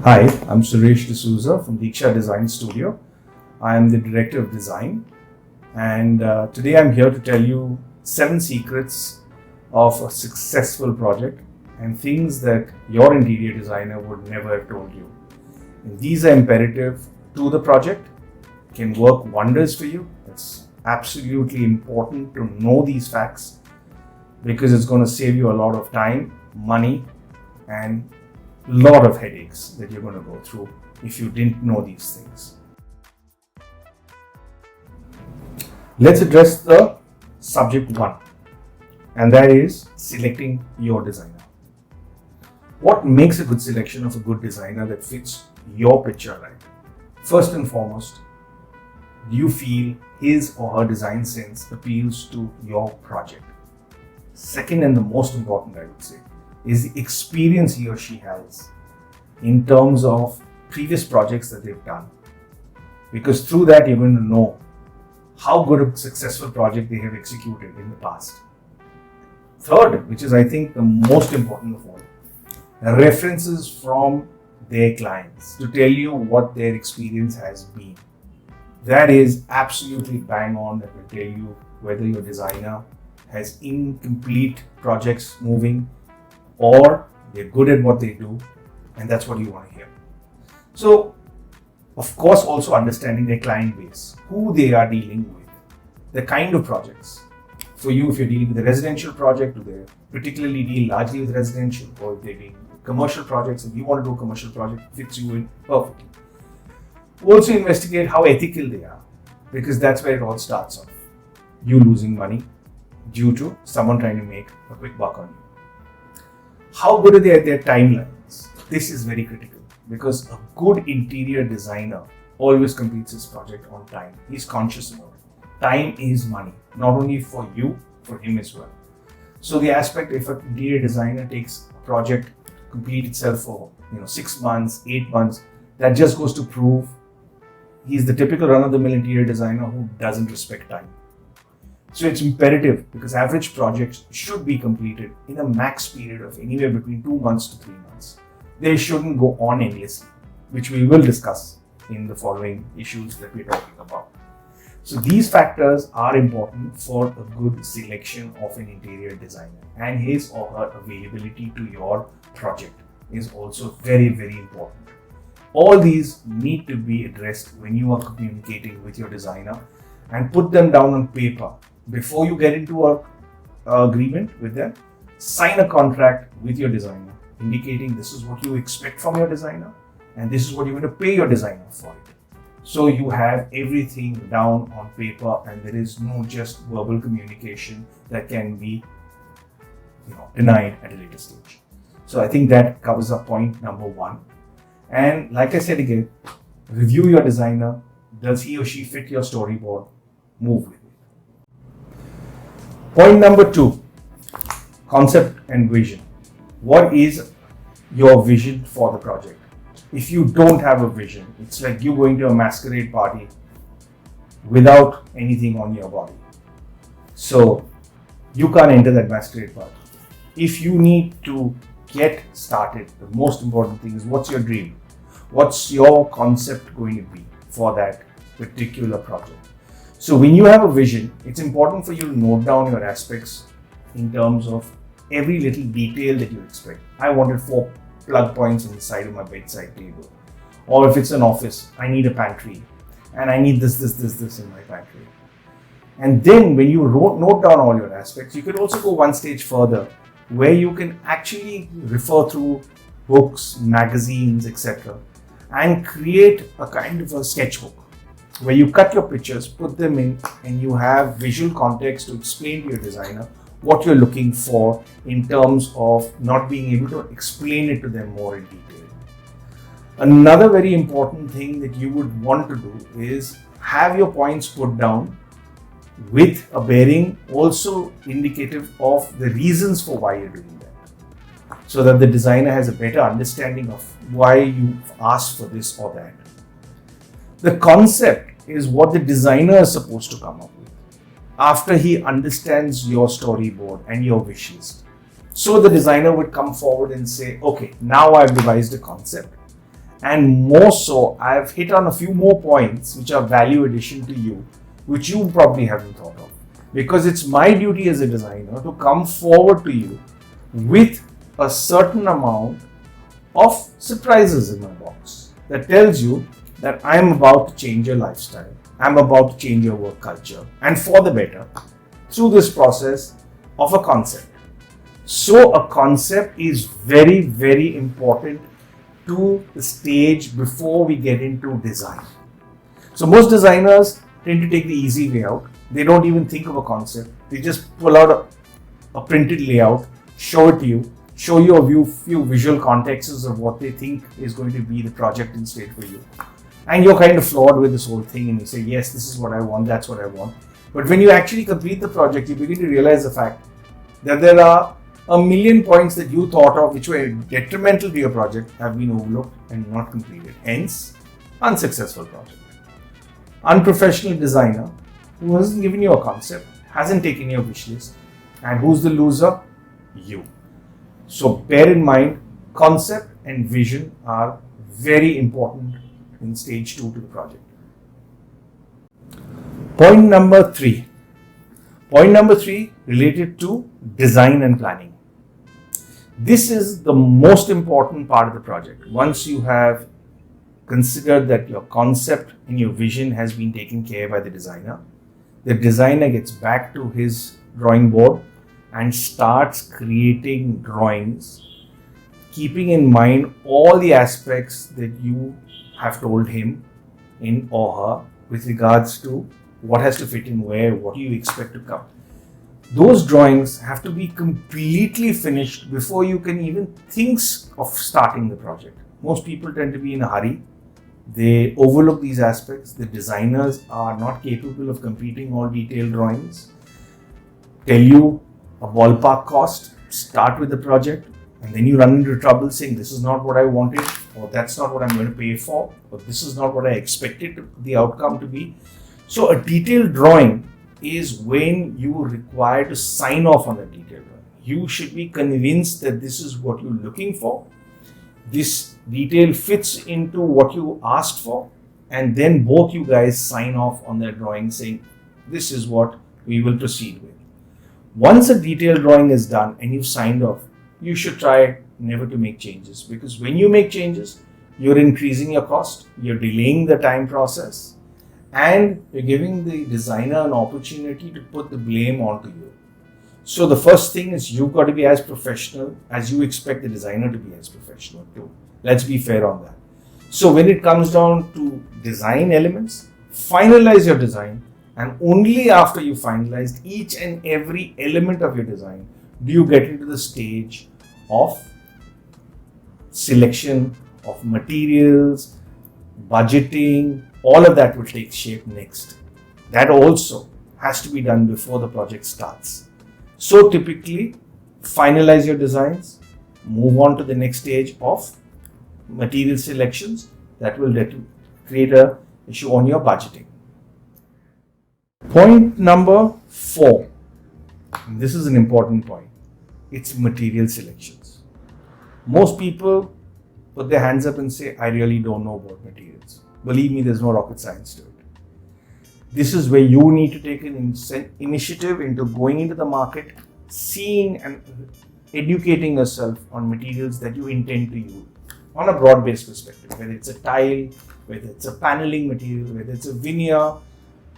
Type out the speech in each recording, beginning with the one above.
Hi, I'm Suresh D'Souza from Diksha Design Studio. I am the Director of Design, and today I'm here to tell you 7 secrets of a successful project and things that your interior designer would never have told you. And these are imperative to the project, can work wonders for you. It's absolutely important to know these facts because it's going to save you a lot of time, money, and lot of headaches that you're going to go through if you didn't know these things. Let's address the subject 1, and that is selecting your designer. What makes a good selection of a good designer that fits your picture right? First and foremost, do you feel his or her design sense appeals to your project? Second, and the most important, I would say, is the experience he or she has in terms of previous projects that they've done. Because through that, you're going to know how good a successful project they have executed in the past. Third, which is I think the most important of all, references from their clients to tell you what their experience has been. That is absolutely bang on. That will tell you whether your designer has incomplete projects moving or they're good at what they do, and that's what you want to hear. So, of course, also understanding their client base, who they are dealing with, the kind of projects. For you, if you're dealing with a residential project, do they particularly deal largely with residential, or if they're dealing with commercial projects and you want to do a commercial project, fits you in perfectly. Also investigate how ethical they are, because that's where it all starts off. You losing money due to someone trying to make a quick buck on you. How good are they at their timelines? This is very critical because a good interior designer always completes his project on time. He's conscious about it. Time is money, not only for you, for him as well. So the aspect, if an interior designer takes a project to complete itself for 6 months, 8 months, that just goes to prove he's the typical run-of-the-mill interior designer who doesn't respect time. So it's imperative because average projects should be completed in a max period of anywhere between 2 months to 3 months. They shouldn't go on endlessly, which we will discuss in the following issues that we're talking about. So these factors are important for a good selection of an interior designer, and his or her availability to your project is also very, very important. All these need to be addressed when you are communicating with your designer and put them down on paper. Before you get into an agreement with them, sign a contract with your designer indicating this is what you expect from your designer and this is what you're going to pay your designer for it. So you have everything down on paper and there is no just verbal communication that can be denied at a later stage. So I think that covers up point number 1. And like I said again, review your designer. Does he or she fit your storyboard? Move with it. Point number 2, concept and vision. What is your vision for the project? If you don't have a vision, it's like you going to a masquerade party without anything on your body. So you can't enter that masquerade party. If you need to get started, the most important thing is what's your dream? What's your concept going to be for that particular project? So when you have a vision, it's important for you to note down your aspects in terms of every little detail that you expect. I wanted 4 plug points on the side of my bedside table. Or if it's an office, I need a pantry. And I need this in my pantry. And then when you note down all your aspects, you can also go one stage further where you can actually refer through books, magazines, etc. and create a kind of a sketchbook where you cut your pictures, put them in, and you have visual context to explain to your designer what you're looking for in terms of not being able to explain it to them more in detail. Another very important thing that you would want to do is have your points put down with a bearing also indicative of the reasons for why you're doing that, so that the designer has a better understanding of why you've asked for this or that. The concept is what the designer is supposed to come up with after he understands your storyboard and your wishes. So the designer would come forward and say, okay, now I've devised a concept And more so, I've hit on a few more points which are value addition to you, which you probably haven't thought of. Because it's my duty as a designer to come forward to you with a certain amount of surprises in my box that tells you that I'm about to change your lifestyle, I'm about to change your work culture, and for the better through this process of a concept. So a concept is very, very important to the stage before we get into design. So most designers tend to take the easy way out. They don't even think of a concept. They just pull out a printed layout, show it to you, show you a few visual contexts of what they think is going to be the project in state for you. And you're kind of flawed with this whole thing and you say, yes, this is what I want, that's what I want. But when you actually complete the project, you begin to realize the fact that there are a million points that you thought of which were detrimental to your project have been overlooked and not completed. Hence, unsuccessful project. Unprofessional designer who hasn't given you a concept, hasn't taken your wish list, and who's the loser? You. So bear in mind, concept and vision are very important in stage 2 to the project. Point number 3. Point number 3 related to design and planning. This is the most important part of the project. Once you have considered that your concept and your vision has been taken care by the designer gets back to his drawing board and starts creating drawings, keeping in mind all the aspects that you have told him in or her with regards to what has to fit in where, what do you expect to come. Those drawings have to be completely finished before you can even think of starting the project. Most people tend to be in a hurry. They overlook these aspects. The designers are not capable of completing all detailed drawings. Tell you a ballpark cost, start with the project, and then you run into trouble saying this is not what I wanted, or that's not what I'm going to pay for, or this is not what I expected the outcome to be. So a detailed drawing is when you are required to sign off on a detailed drawing. You should be convinced that this is what you're looking for. This detail fits into what you asked for, and then both you guys sign off on that drawing saying this is what we will proceed with. Once a detailed drawing is done and you've signed off, you should try never to make changes, because when you make changes, you're increasing your cost, you're delaying the time process, and you're giving the designer an opportunity to put the blame onto you. So the first thing is you've got to be as professional as you expect the designer to be as professional too. Let's be fair on that. So when it comes down to design elements, finalize your design, and only after you finalized each and every element of your design do you get into the stage of selection of materials, budgeting. All of that will take shape next. That also has to be done before the project starts. So typically, finalize your designs, move on to the next stage of material selections. That will create an issue on your budgeting. Point number 4. This is an important point. It's material selections. Most people put their hands up and say, I really don't know about materials. Believe me, there's no rocket science to it. This is where you need to take an initiative into going into the market, seeing and educating yourself on materials that you intend to use on a broad-based perspective, whether it's a tile, whether it's a paneling material, whether it's a veneer,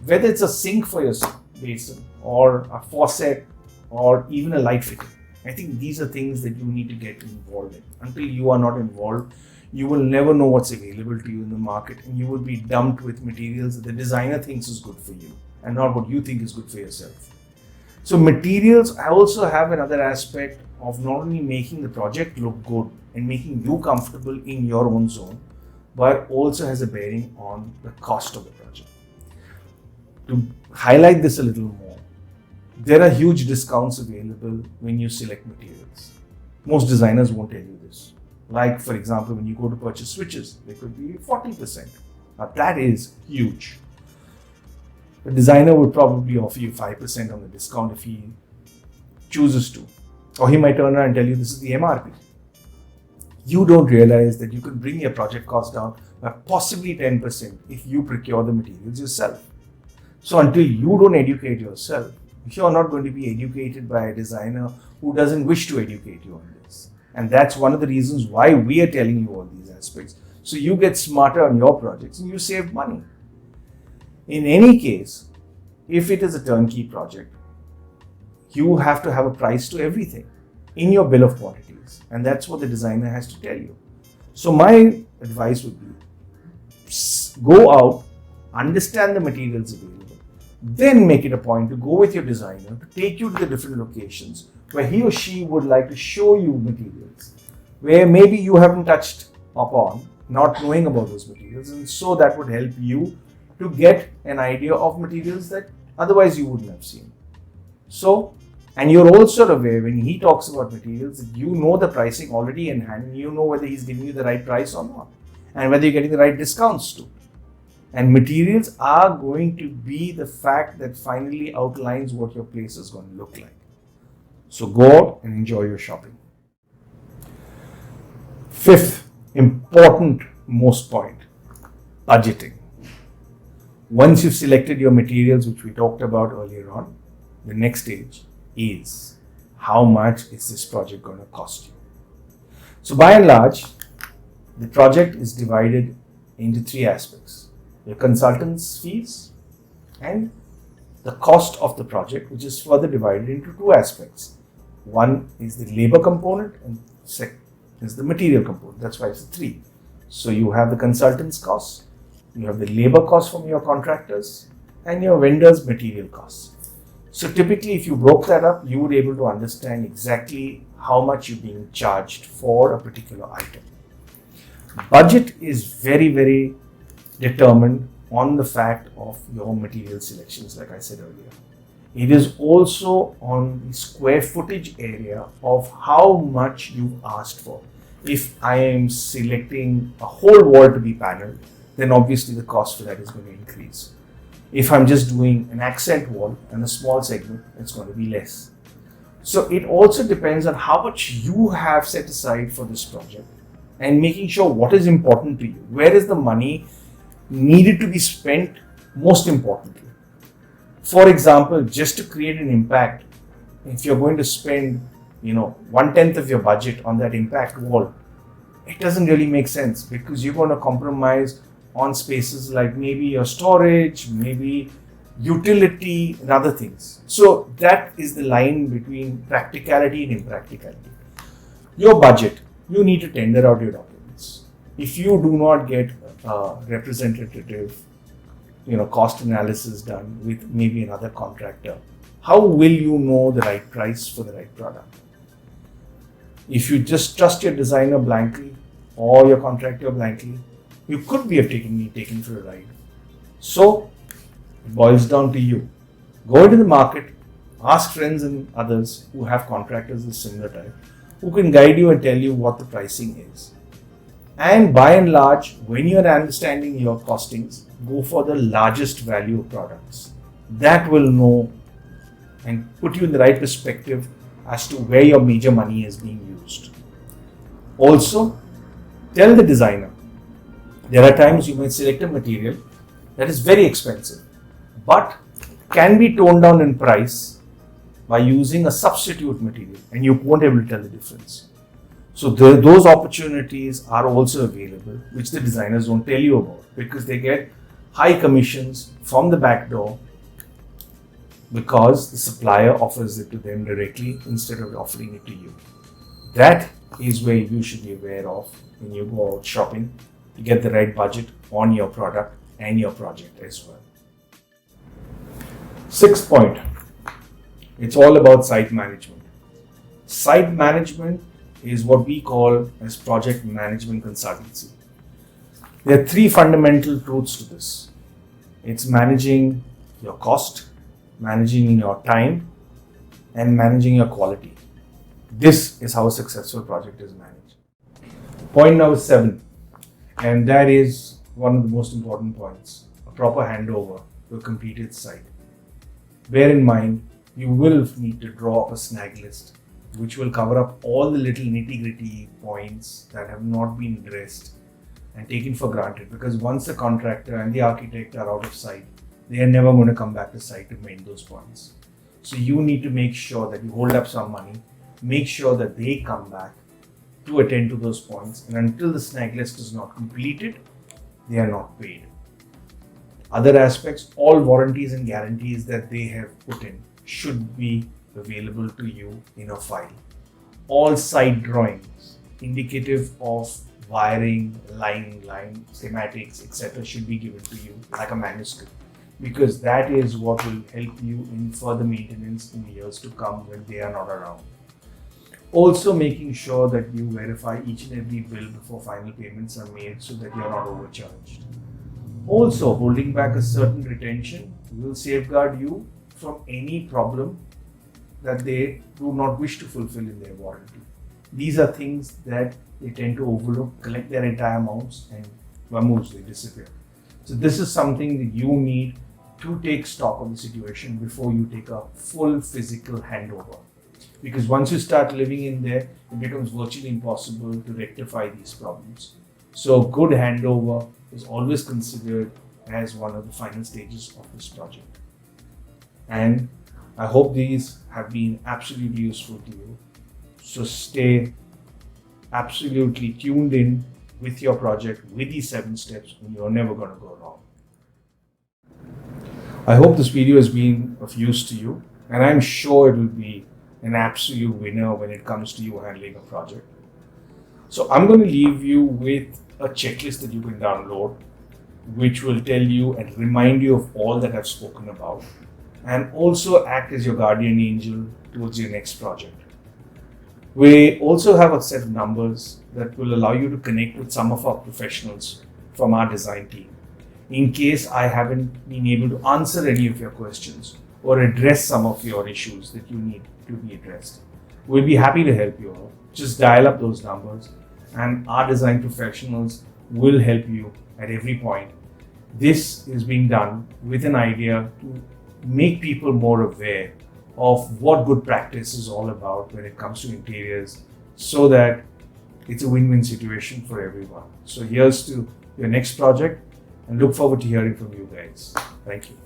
whether it's a sink for your basin or a faucet or even a light fitting. I think these are things that you need to get involved in. Until you are not involved, you will never know what's available to you in the market, and you will be dumped with materials that the designer thinks is good for you and not what you think is good for yourself. So materials also have another aspect of not only making the project look good and making you comfortable in your own zone, but also has a bearing on the cost of the project. To highlight this a little more, there are huge discounts available when you select materials. Most designers won't tell you this. Like, for example, when you go to purchase switches, they could be 40%. Now that is huge. The designer would probably offer you 5% on the discount if he chooses to. Or he might turn around and tell you this is the MRP. You don't realize that you can bring your project cost down by possibly 10% if you procure the materials yourself. So until you don't educate yourself, you're not going to be educated by a designer who doesn't wish to educate you on this. And that's one of the reasons why we are telling you all these aspects. So you get smarter on your projects and you save money. In any case, if it is a turnkey project, you have to have a price to everything in your bill of quantities. And that's what the designer has to tell you. So my advice would be, go out, understand the materials available, then make it a point to go with your designer to take you to the different locations where he or she would like to show you materials where maybe you haven't touched upon, not knowing about those materials, and so that would help you to get an idea of materials that otherwise you wouldn't have seen. So, and you're also aware when he talks about materials that you know the pricing already in hand and you know whether he's giving you the right price or not and whether you're getting the right discounts too. And materials are going to be the fact that finally outlines what your place is going to look like. So go out and enjoy your shopping. Fifth important most point, budgeting. Once you've selected your materials, which we talked about earlier on, the next stage is how much is this project going to cost you. So by and large, the project is divided into three aspects: your consultant's fees and the cost of the project, which is further divided into two aspects. One is the labor component and second is the material component. That's why it's three. So you have the consultant's costs, you have the labor costs from your contractors, and your vendor's material costs. So typically, if you broke that up, you would be able to understand exactly how much you're being charged for a particular item. Budget is very, very determined on the fact of your material selections, like I said earlier. It is also on the square footage area of how much you've asked for. If I am selecting a whole wall to be paneled, then obviously the cost for that is going to increase. If I'm just doing an accent wall and a small segment, it's going to be less. So it also depends on how much you have set aside for this project and making sure what is important to you. Where is the money needed to be spent most importantly? For example, just to create an impact, if you're going to spend 1/10 of your budget on that impact wall, it doesn't really make sense because you're going to compromise on spaces like maybe your storage, maybe utility and other things. So that is the line between practicality and impracticality. Your budget, you need to tender out your documents. If you do not get a representative cost analysis done with maybe another contractor, how will you know the right price for the right product? If you just trust your designer blankly or your contractor blankly, you could be taken for a ride. So it boils down to you. Go into the market, ask friends and others who have contractors of similar type, who can guide you and tell you what the pricing is. And by and large, when you're understanding your costings, go for the largest value products. That will know and put you in the right perspective as to where your major money is being used. Also, tell the designer, there are times you might select a material that is very expensive, but can be toned down in price by using a substitute material, and you won't be able to tell the difference. So those opportunities are also available, which the designers don't tell you about because they get high commissions from the back door because the supplier offers it to them directly instead of offering it to you. That is where you should be aware of when you go out shopping to get the right budget on your product and your project as well. Sixth point, it's all about site management. Site management is what we call as project management consultancy. There are three fundamental truths to this. It's managing your cost, managing your time, and managing your quality. This is how a successful project is managed. Point number 7, and that is one of the most important points, a proper handover to a completed site. Bear in mind, you will need to draw up a snag list which will cover up all the little nitty-gritty points that have not been addressed and taken for granted, because once the contractor and the architect are out of sight, they are never going to come back to site to mend those points. So you need to make sure that you hold up some money, make sure that they come back to attend to those points, and until the snag list is not completed, they are not paid. Other aspects, all warranties and guarantees that they have put in should be available to you in a file. All site drawings indicative of wiring, line, schematics, etc. should be given to you like a manuscript, because that is what will help you in further maintenance in the years to come when they are not around. Also making sure that you verify each and every bill before final payments are made so that you are not overcharged. Also, holding back a certain retention will safeguard you from any problem that they do not wish to fulfill in their warranty. These are things that they tend to overlook, collect their entire amounts, and vamoose, they disappear. So this is something that you need to take stock of the situation before you take a full physical handover. Because once you start living in there, it becomes virtually impossible to rectify these problems. So good handover is always considered as one of the final stages of this project. And I hope these have been absolutely useful to you. So stay absolutely tuned in with your project with these 7 steps, and you're never going to go wrong. I hope this video has been of use to you, and I'm sure it will be an absolute winner when it comes to you handling a project. So I'm going to leave you with a checklist that you can download, which will tell you and remind you of all that I've spoken about, and also act as your guardian angel towards your next project. We also have a set of numbers that will allow you to connect with some of our professionals from our design team, in case I haven't been able to answer any of your questions or address some of your issues that you need to be addressed. We'll be happy to help you out. Just dial up those numbers and our design professionals will help you at every point. This is being done with an idea to make people more aware of what good practice is all about when it comes to interiors, so that it's a win-win situation for everyone. So here's to your next project, and look forward to hearing from you guys. Thank you.